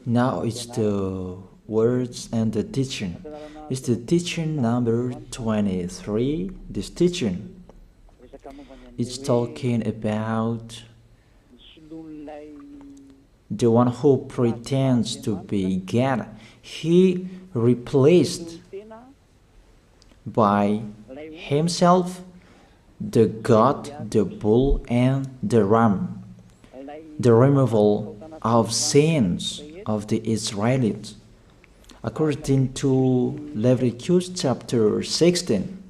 Now it's the words and the teaching. It's the teaching number 23. This teaching is talking about the one who pretends to be God. He replaced by himself the goat, the bull, and the ram. The removal of sins of the Israelites. According to Leviticus chapter 16.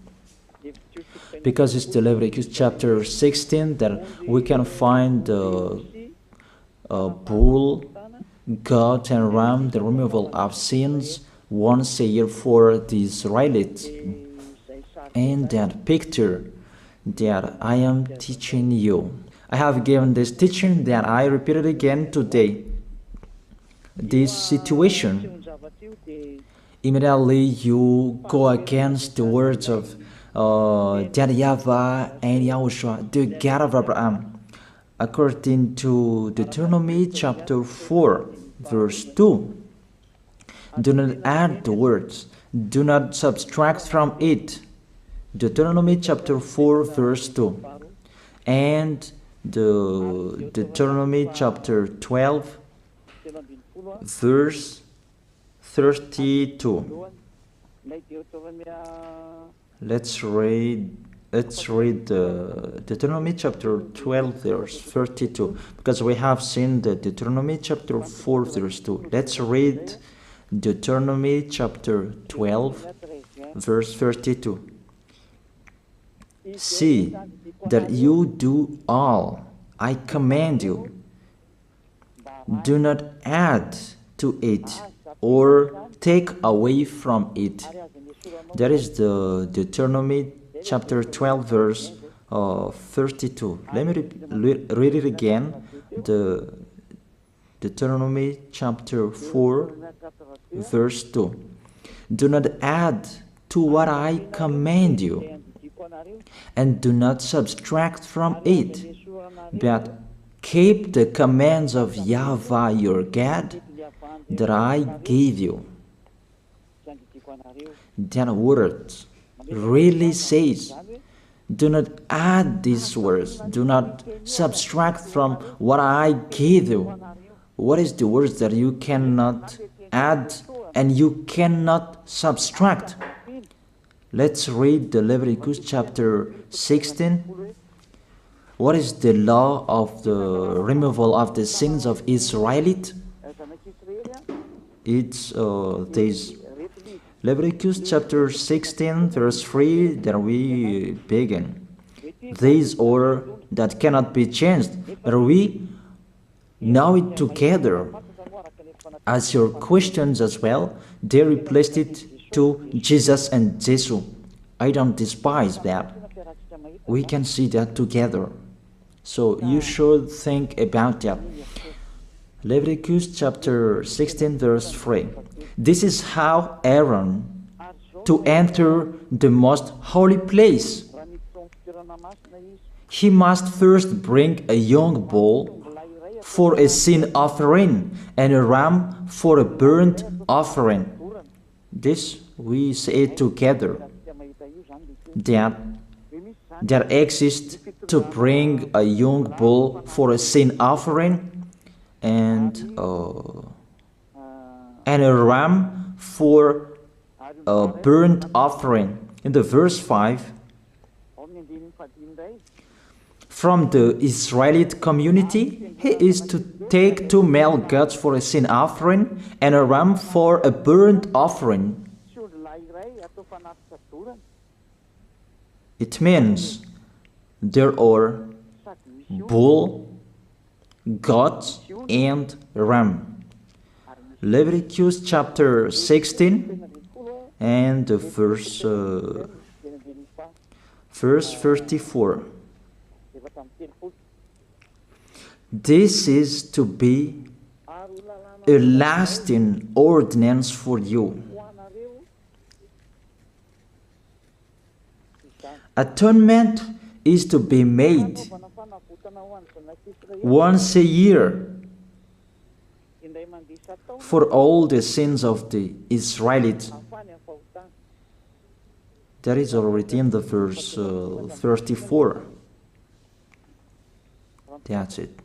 Because it's the Leviticus chapter 16 that we can find the bull, goat, and ram, the removal of sins once a year for the Israelites. And that picture that I am teaching you. I have given this teaching that I repeated again today. This situation, immediately you go against the words of that YAHVAH and YAHOSHUAH, the God of Abraham. According to Deuteronomy chapter 4, verse 2. Do not add the words, do not subtract from it. Deuteronomy chapter 4, verse 2. And the Deuteronomy chapter 12, verse 32. Let's read Deuteronomy chapter 12, verse 32, because we have seen the Deuteronomy chapter 4, verse 2. Let's read Deuteronomy chapter 12, verse 32. See that you do all I command you. Do not add to it or take away from it. That is the Deuteronomy chapter 12, verse 32. Let me read it again. The Deuteronomy chapter 4, verse 2. Do not add to what I command you, and do not subtract from it, but keep the commands of YAHVAH your God that I gave you. That word really says, do not add these words, do not subtract from what I gave you. What is the words that you cannot add and you cannot subtract? Let's read the Leviticus chapter 16. What is the law of the removal of the sins of Israelite? It's this Leviticus chapter 16, verse 3, that we begin. This order that cannot be changed, but we know it together. As your questions as well, they replaced it to Jesus and Jesus. I don't despise that. We can see that together. So you should think about that. Leviticus chapter 16, verse 3. This is how Aaron to enter the most holy place. He must first bring a young bull for a sin offering and a ram for a burnt offering. This we say together, that exists to bring a young bull for a sin offering and a ram for a burnt offering. In the verse 5, from the Israelite community, he is to take 2 male goats for a sin offering and a ram for a burnt offering. It means there are bull, goat, and ram. Leviticus chapter 16 and the verse 34. This is to be a lasting ordinance for you. Atonement is to be made once a year for all the sins of the Israelites. That is already in the verse 34. That's it.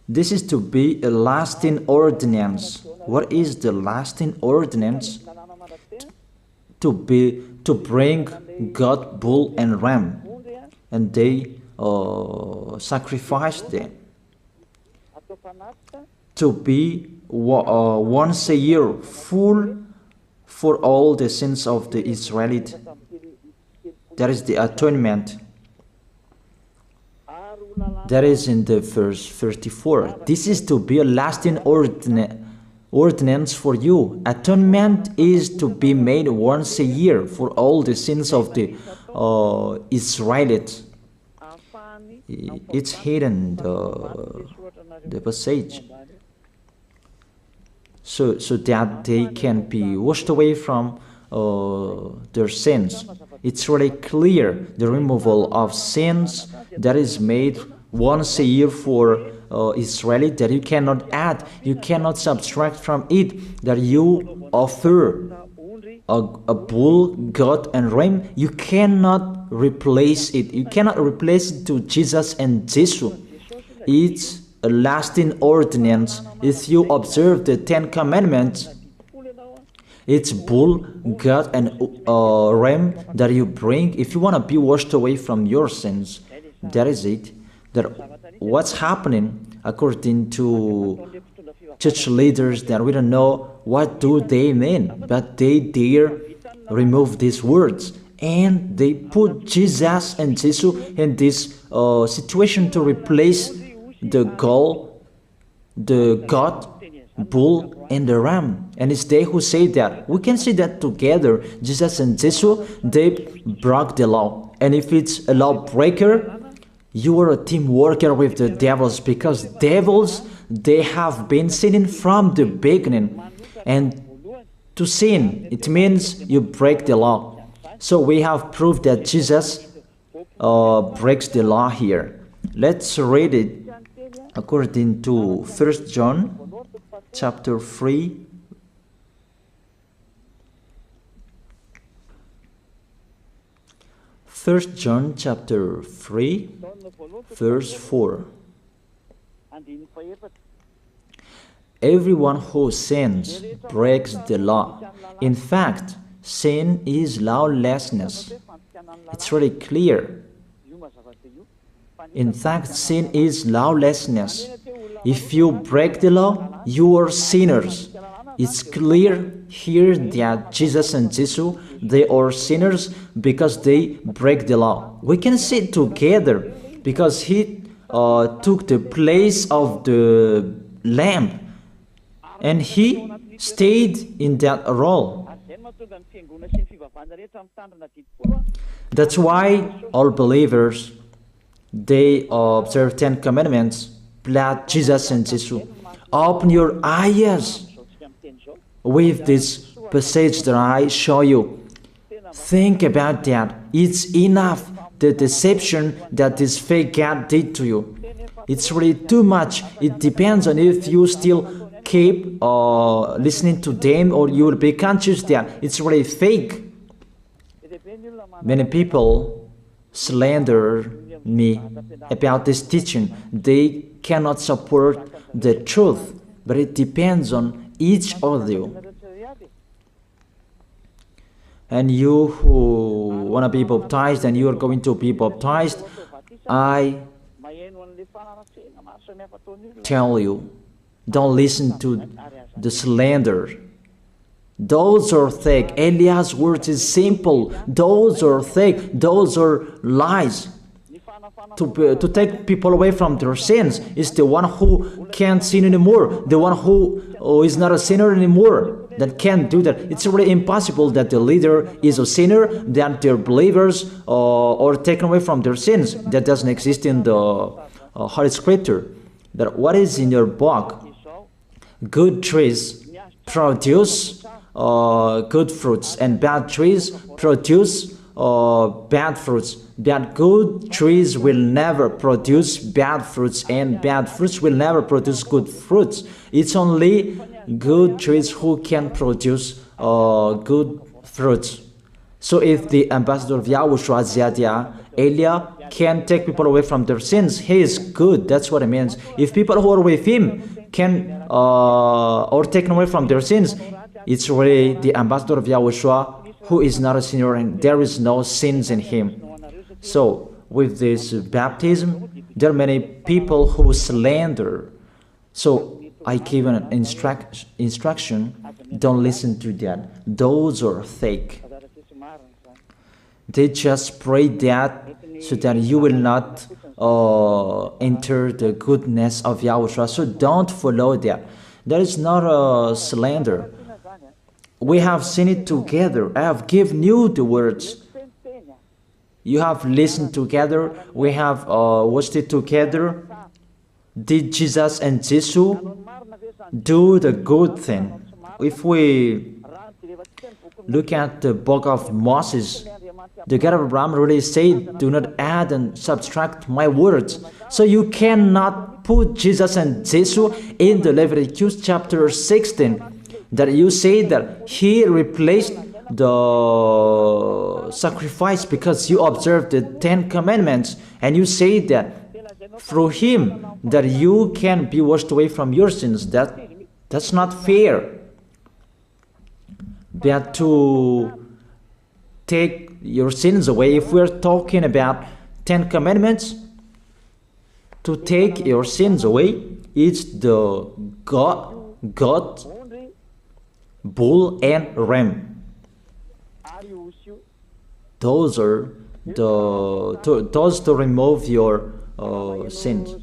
This is to be a lasting ordinance. What is the lasting ordinance? To bring God, bull and ram, and they sacrifice them. To be once a year full for all the sins of the Israelites. That is the atonement. That is in the verse 34. This is to be a lasting ordinance for you. Atonement is to be made once a year for all the sins of the Israelites. It's hidden, the passage. So that they can be washed away from their sins. It's really clear, the removal of sins that is made once a year for Israeli, that you cannot add, you cannot subtract from it, that you offer a bull, goat and ram, you cannot replace it. You cannot replace it to Jesus and Jesus. It's a lasting ordinance. If you observe the 10 Commandments, it's bull, goat and ram that you bring if you want to be washed away from your sins. That is it. That what's happening according to church leaders, that we don't know what do they mean, but they dare remove these words and they put Jesus and Jesus in this situation to replace the goat, bull and the ram. And it's they who say that. We can see that together, Jesus and Jesus, they broke the law. And if it's a lawbreaker, you are a team worker with the devils, because devils, they have been sinning from the beginning. And to sin, it means you break the law. So we have proof that Jesus breaks the law here. Let's read it according to 1 John chapter 3. First John chapter 3, verse 4. Everyone who sins breaks the law. In fact, sin is lawlessness. It's really clear. In fact, sin is lawlessness. If you break the law, you are sinners. It's clear here that Jesus and Jesus, they are sinners because they break the law. We can see it together because he took the place of the lamb and he stayed in that role. That's why all believers, they observe 10 commandments, blood, Jesus and Jesus. Open your eyes with this passage that I show you. Think about that. It's enough, the deception that this fake God did to you. It's really too much. It depends on if you still keep listening to them, or you will be conscious that it's really fake. Many people slander me about this teaching. They cannot support the truth, but it depends on each of you. And you who want to be baptized and you are going to be baptized, I tell you, don't listen to the slander. Those are fake. Eliah's words is simple. Those are fake. Those are lies. To take people away from their sins is the one who can't sin anymore. The one who is not a sinner anymore, that can't do that. It's really impossible that the leader is a sinner, that their believers are taken away from their sins. That doesn't exist in the Holy Scripture. That what is in your book? Good trees produce good fruits, and bad trees produce bad fruits. That good trees will never produce bad fruits, and bad fruits will never produce good fruits. It's only good trees who can produce good fruits. So if the ambassador of Yahushua, Ziyadiyah, Elia, can take people away from their sins, he is good. That's what it means. If people who are with him can or taken away from their sins, it's really the ambassador of Yahushua who is not a sinner, and there is no sins in him. So with this baptism, there are many people who slander. So I give an instruction, don't listen to that. Those are fake. They just pray that so that you will not enter the goodness of Yahushua. So don't follow that. That is not a slander. We have seen it together. I have given you the words. You have listened together. We have watched it together. Did Jesus and Jesus do the good thing? If we look at the book of Moses, the God of Abraham really said, do not add and subtract my words. So you cannot put Jesus and Jesus in the Leviticus chapter 16. That you say that he replaced the sacrifice because you observed the 10 commandments, and you say that through him that you can be washed away from your sins. That's not fair. But to take your sins away, if we're talking about 10 commandments, to take your sins away, it's the goat, bull, and ram. Those are those to remove your sins.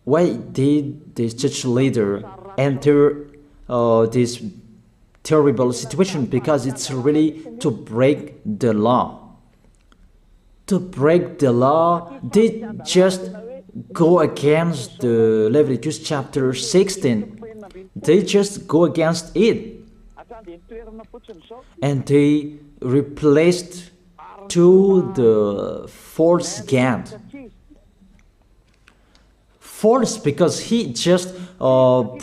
Why did this church leader enter this terrible situation? Because it's really to break the law. To break the law, they just go against the Leviticus chapter 16. They just go against it. And they replaced to the false God. False because he just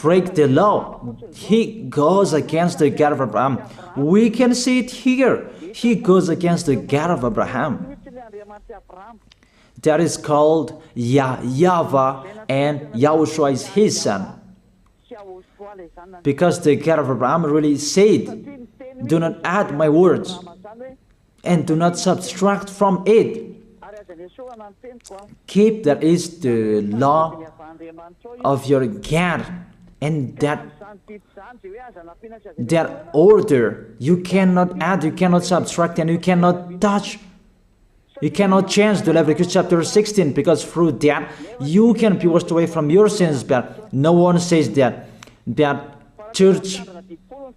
break the law. He goes against the God of Abraham. We can see it here. He goes against the God of Abraham. That is called YAHVAH, and YAHOSHUAH is his son. Because the God of Abraham really said, do not add my words and do not subtract from it. Keep, that is the law of your God, and that order. You cannot add, you cannot subtract, and you cannot touch. You cannot change the Leviticus chapter 16, because through that you can be washed away from your sins. But no one says that church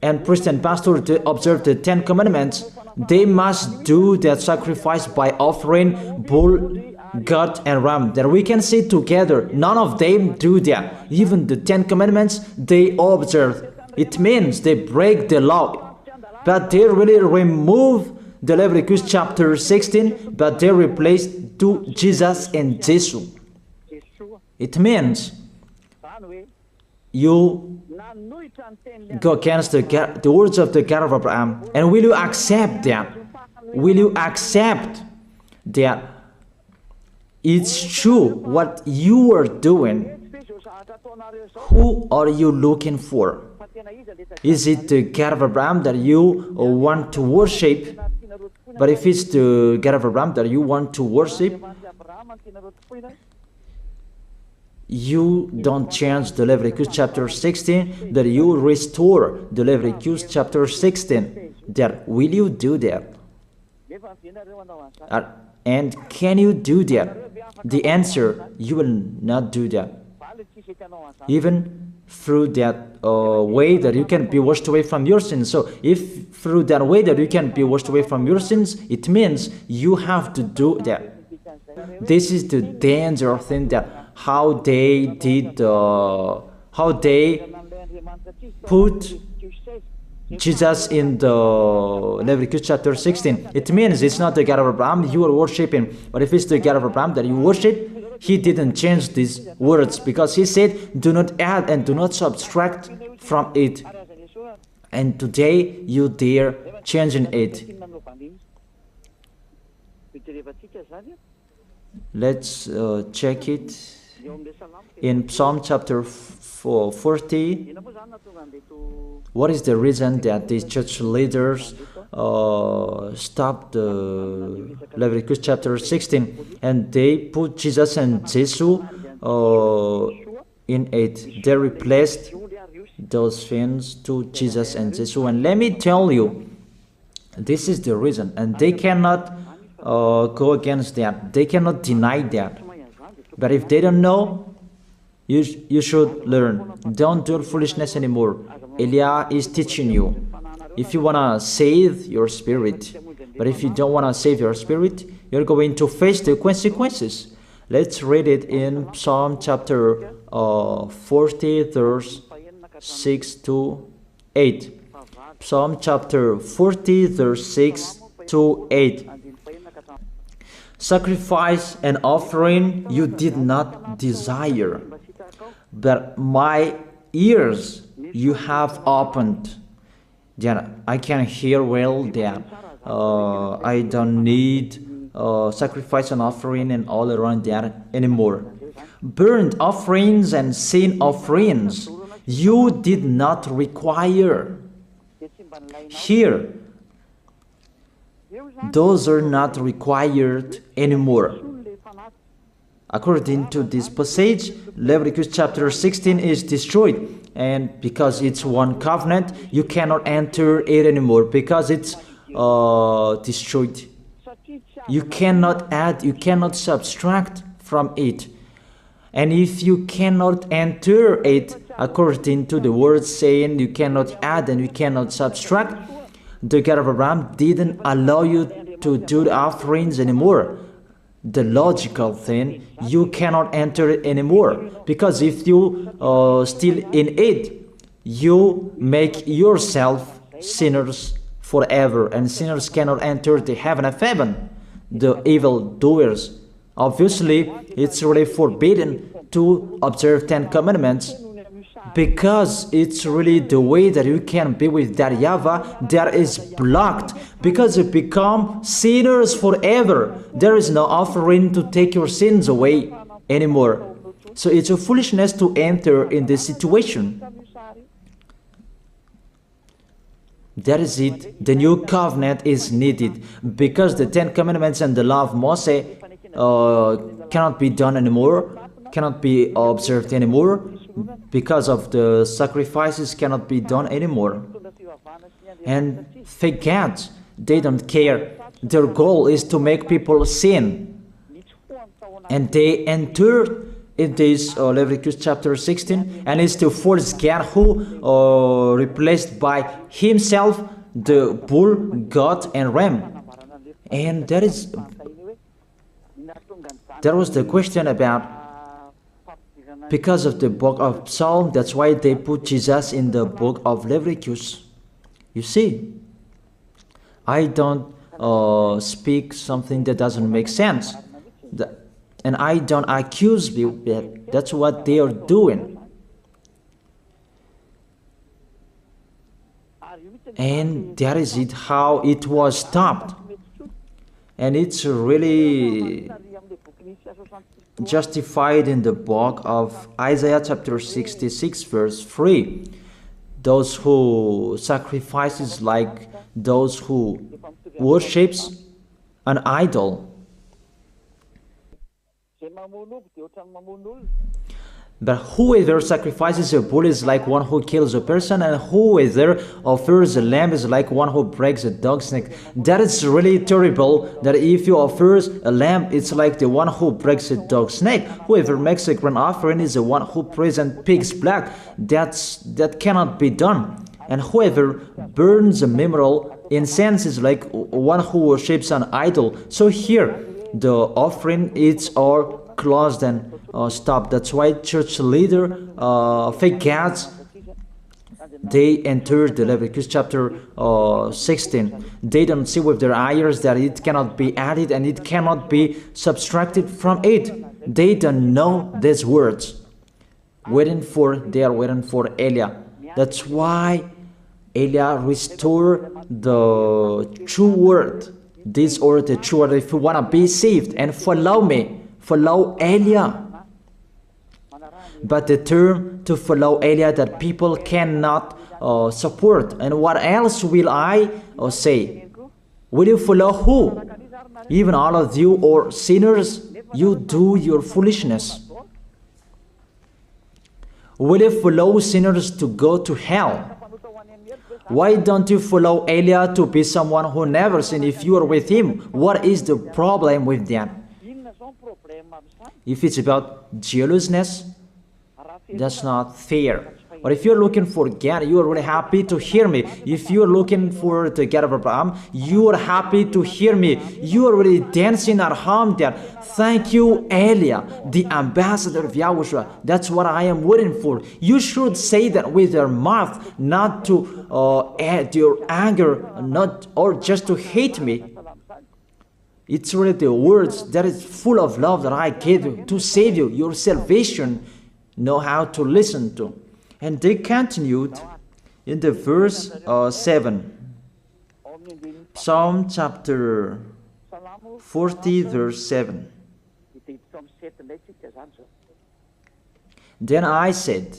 and priest and pastor to observe the 10 commandments, they must do that sacrifice by offering bull, goat, and ram. That we can see together. None of them do that. Even the 10 commandments they observe. It means they break the law. But they really remove the Leviticus chapter 16, but they replace to Jesus and Jesus. It means you go against the words of the God of Abraham. And will you accept that? Will you accept that it's true what you are doing? Who are you looking for? Is it the God of Abraham that you want to worship? But if it's the God of Abraham that you want to worship, you don't change the Leviticus chapter 16, that you restore the Leviticus chapter 16. That will you do that? And can you do that? The answer, you will not do that. Even through that way that you can be washed away from your sins. So if through that way that you can be washed away from your sins, it means you have to do that. This is the danger thing, that how they did, how they put Jesus in the Leviticus chapter 16. It means it's not the God of Abraham you are worshiping. But if it's the God of Abraham that you worship, he didn't change these words, because he said, do not add and do not subtract from it. And today you dare changing it. Let's check it in Psalm chapter 40. What is the reason that these church leaders stopped the Leviticus chapter 16 and they put Jesus and Jesus in it? They replaced those things to Jesus and Jesus. And let me tell you, this is the reason, and they cannot go against that. They cannot deny that. But if they don't know, you should learn. Don't do foolishness anymore. Elia is teaching you. If you want to save your spirit, but if you don't want to save your spirit, you're going to face the consequences. Let's read it in Psalm chapter 40, verse 6 to 8. Psalm chapter 40, verse 6 to 8. Sacrifice and offering you did not desire, but my ears you have opened. Then I can hear well that I don't need sacrifice and offering and all around that anymore. Burnt offerings and sin offerings you did not require. Here, those are not required anymore. According to this passage, Leviticus chapter 16 is destroyed, and because it's one covenant, you cannot enter it anymore because it's destroyed. You cannot add, you cannot subtract from it. And if you cannot enter it according to the word saying you cannot add and you cannot subtract, the God of Abraham didn't allow you to do the offerings anymore. The logical thing, you cannot enter it anymore, because if you still in it, you make yourself sinners forever, and sinners cannot enter the heaven of heaven, the evil doers. Obviously, it's really forbidden to observe 10 commandments, because it's really the way that you can be with that YAHVAH that is blocked, because you become sinners forever. There is no offering to take your sins away anymore. So it's a foolishness to enter in this situation. That is it. The new covenant is needed, because the 10 commandments and the law of Moses cannot be done anymore, cannot be observed anymore, because of the sacrifices cannot be done anymore. And fake gods, they don't care. Their goal is to make people sin. And they entered in this Leviticus chapter 16, and it's the false God who replaced by himself the bull, goat, and ram. And there was the question about, because of the book of Psalm, that's why they put Jesus in the book of Leviticus. You see, I don't speak something that doesn't make sense. And I don't accuse you that that's what they are doing. And that is it, how it was stopped. And it's really justified in the book of Isaiah chapter 66 verse 3. Those who sacrifices like those who worships an idol. But whoever sacrifices a bull is like one who kills a person, and whoever offers a lamb is like one who breaks a dog's neck. That is really terrible, that if you offer a lamb, it's like the one who breaks a dog's neck. Whoever makes a grain offering is the one who presents pig's blood. That cannot be done. And whoever burns a memorial incense is like one who worships an idol. So here, the offering is all closed and stopped. That's why church leader, fake gods, they entered the Leviticus chapter 16. They don't see with their eyes that it cannot be added and it cannot be subtracted from it. They don't know these words. They are waiting for Elia. That's why Elia restored the true word. This or the true word. If you want to be saved and follow me, follow Elia. But the term to follow Elia that people cannot support. And what else will I say? Will you follow who? Even all of you or sinners, you do your foolishness. Will you follow sinners to go to hell? Why don't you follow Elia to be someone who never sinned if you are with him? What is the problem with that? If it's about jealousness, that's not fair. But if you're looking for God, you are really happy to hear me. If you're looking for the God of Abraham, you are happy to hear me. You are really dancing at home there. Thank you, Elia, the ambassador of Yahushua. That's what I am waiting for. You should say that with your mouth, not to add your anger, not or just to hate me. It's really the words that is full of love that I gave you to save you. Your salvation, know how to listen to. And they continued in the verse 7. Psalm chapter 40 verse 7. Then I said,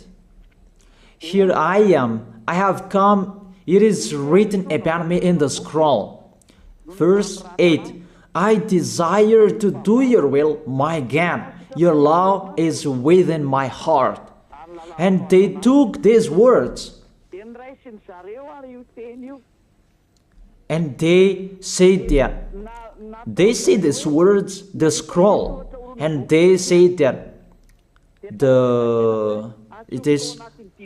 here I am, I have come, it is written about me in the scroll. Verse 8. I desire to do your will, my God. Your law is within my heart. And they took these words and they said that they say these words, the scroll, and they say that it is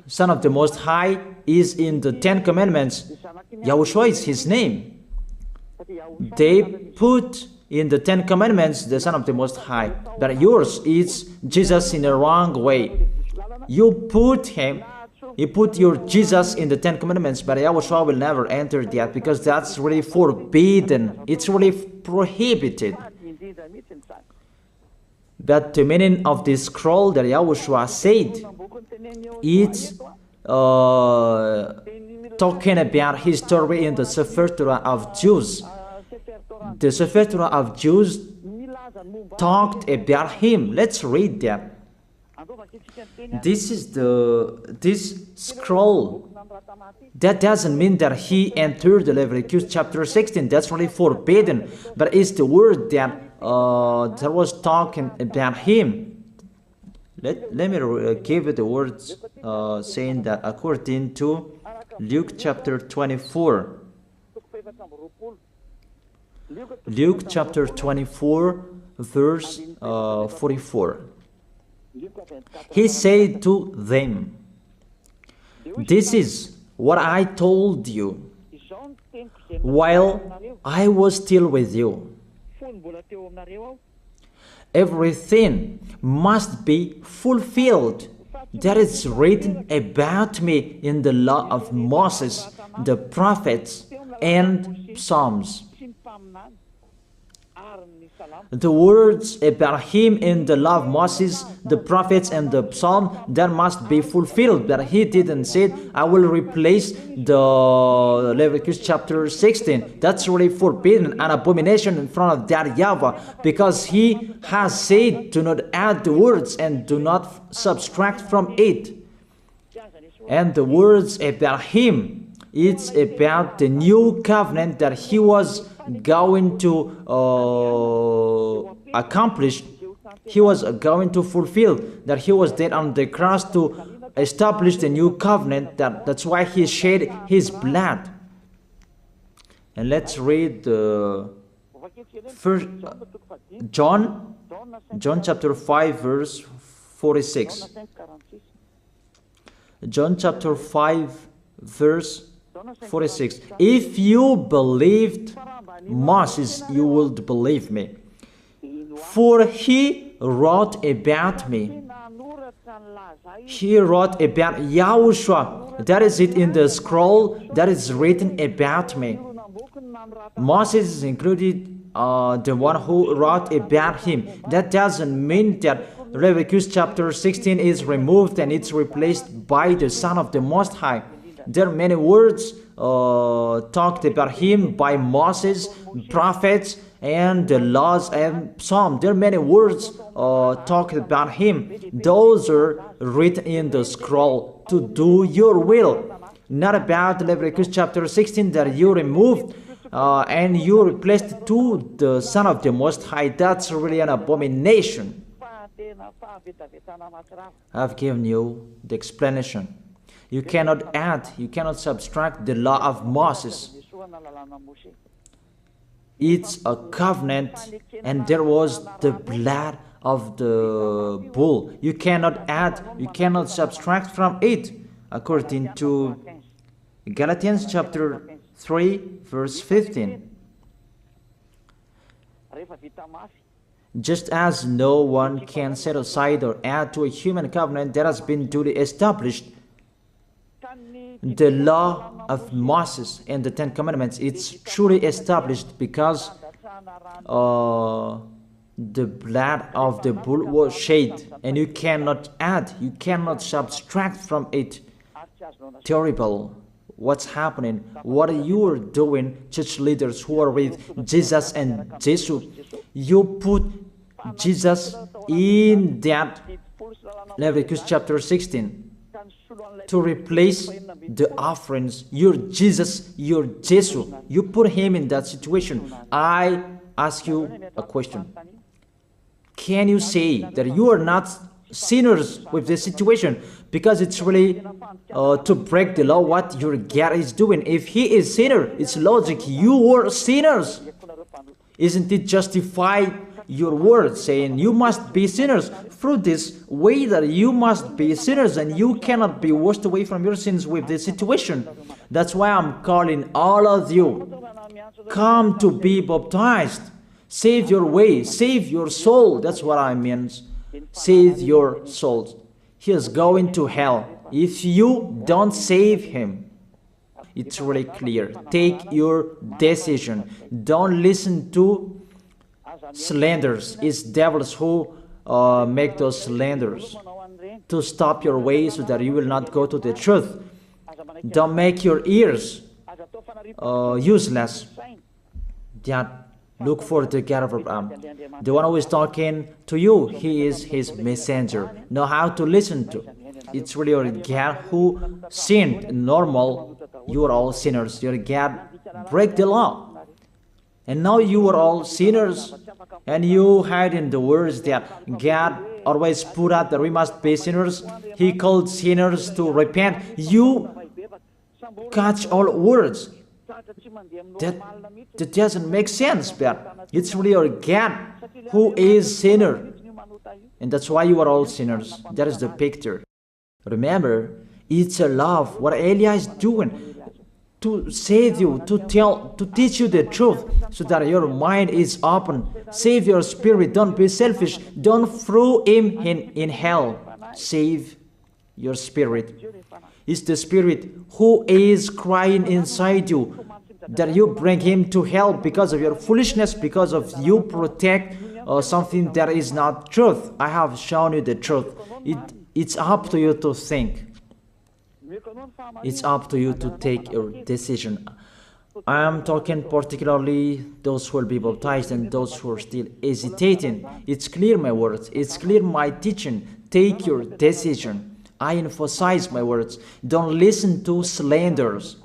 Son of the Most High is in the 10 Commandments. Yahushua is his name. They put in the 10 Commandments the Son of the Most High, but yours is Jesus in the wrong way. You put your Jesus in the 10 Commandments, but Yahushua will never enter that because that's really forbidden. It's really prohibited. But the meaning of this scroll that Yahushua said, it's talking about his story in the Sefer Torah of Jews. The Sefer Torah of Jews talked about him. Let's read that. This is this scroll. That doesn't mean that he entered the Leviticus chapter 16. That's really forbidden. But it's the word that was talking about him. Let me give it the words saying that according to Luke chapter 24. Luke chapter 24 verse 44. He said to them, this is what I told you while I was still with you. Everything must be fulfilled that is written about me in the law of Moses, the prophets, and Psalms. The words about him in the law of Moses, the prophets, and the psalm, that must be fulfilled. But he didn't say, I will replace the Leviticus chapter 16. That's really forbidden, an abomination in front of that YAHVAH, because he has said, do not add the words and do not subtract from it. And the words about him, it's about the new covenant that he was going to accomplish. He was going to fulfill, that he was dead on the cross to establish the new covenant. That's why he shed his blood. And let's read first John chapter 5 verse 46. John chapter 5 verse 46. If you believed Moses, you would believe me, for he wrote about me. He wrote about Yahushua, That is it in the scroll that is written about me. Moses is included, the one who wrote about him. That doesn't mean that Leviticus chapter 16 is removed and it's replaced by the Son of the Most High. There are many words talked about him by Moses, prophets, and the laws and Psalm. There are many words talked about him. Those are written in the scroll to do your will. Not about Leviticus chapter 16 that you removed and you replaced to the Son of the Most High. That's really an abomination. I've given you the explanation. You cannot add, you cannot subtract the law of Moses. It's a covenant, and there was the blood of the bull. You cannot add, you cannot subtract from it, according to Galatians chapter 3, verse 15. Just as no one can set aside or add to a human covenant that has been duly established, the law of Moses and the Ten Commandments, it's truly established because the blood of the bull was shed, and you cannot add, you cannot subtract from it. Terrible. What's happening? What you are doing, church leaders who are with Jesus and Jesus? You put Jesus in that Leviticus chapter 16 to replace the offerings. You're Jesus, you're Jesus. You put him in that situation. I ask you a question. Can you say that you are not sinners with this situation? Because it's really to break the law what your God is doing. If he is sinner, it's logic. You are sinners. Isn't it justify your word saying you must be sinners through this way that you must be sinners and you cannot be washed away from your sins with this situation? That's why I'm calling all of you, come to be baptized. Save your way, save your soul. That's what I mean. Save your souls. He is going to hell if you don't save him. It's really clear. Take your decision. Don't listen to slanders. It's devils who make those slanders to stop your way so that you will not go to the truth. Don't make your ears useless. Look for the God of Abraham. The one who is talking to you, he is his messenger. Know how to listen to. It's really your God who sinned. Normal, you are all sinners. Your God break the law. And now you are all sinners. And you hide in the words that God always put out that we must be sinners. He called sinners to repent. You catch all words. That doesn't make sense, but it's really your God who is sinner. And that's why you are all sinners. That is the picture. Remember, it's a love. What Elia is doing to save you, to teach you the truth so that your mind is open. Save your spirit. Don't be selfish. Don't throw him in hell. Save your spirit. It's the spirit who is crying inside you that you bring him to hell because of your foolishness, because of you protect something that is not truth. I have shown you the truth. It's up to you to think. It's up to you to take your decision. I am talking particularly those who will be baptized and those who are still hesitating. It's clear my words. It's clear my teaching. Take your decision. I emphasize my words. Don't listen to slanders.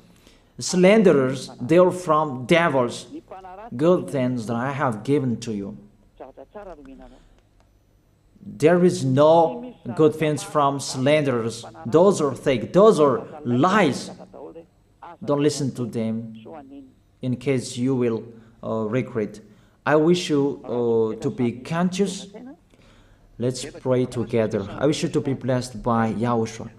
Slanderers, they are from devils. Good things that I have given to you. There is no good things from slanderers. Those are fake. Those are lies. Don't listen to them in case you will regret. I wish you to be conscious. Let's pray together. I wish you to be blessed by YAHOSHUAH.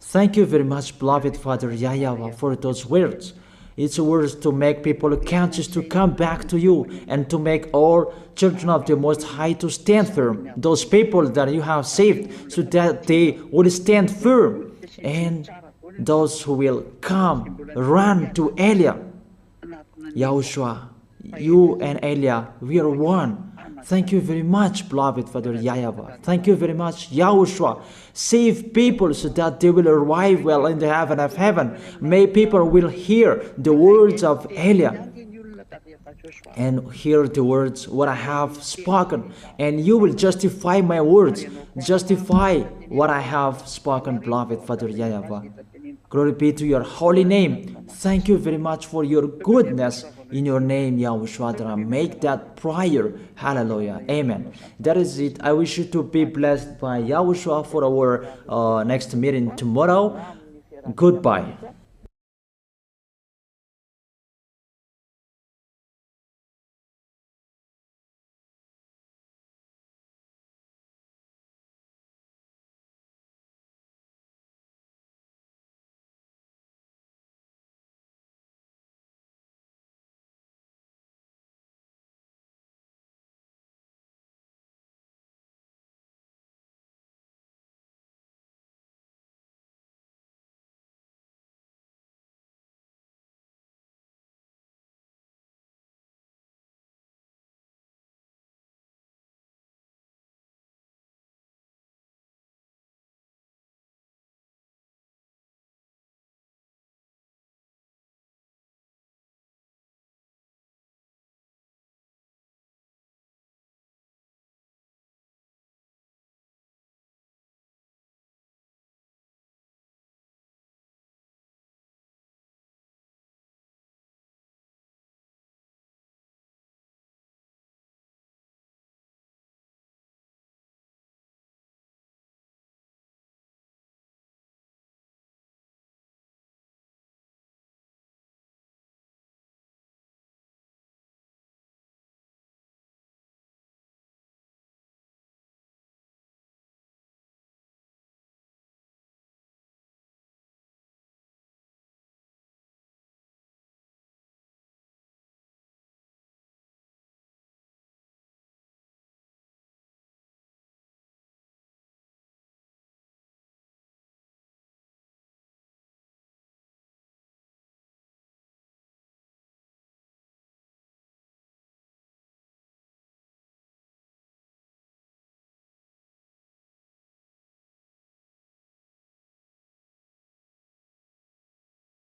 Thank you very much, beloved Father YAHVAH, for those words. It's words to make people conscious to come back to you and to make all children of the Most High to stand firm. Those people that you have saved so that they will stand firm and those who will come, run to Elia. Yahushua, you and Elia, we are one. Thank you very much, beloved Father YAHVAH. Thank you very much, Yahushua. Save people so that they will arrive well in the heaven of heaven. May people will hear the words of Elia and hear the words what I have spoken, and you will justify my words, justify what I have spoken, beloved Father YAHVAH. Glory be to your holy name. Thank you very much for your goodness. In your name, Yahushua, that I make that prayer. Hallelujah. Amen. That is it. I wish you to be blessed by Yahushua for our next meeting tomorrow. Goodbye.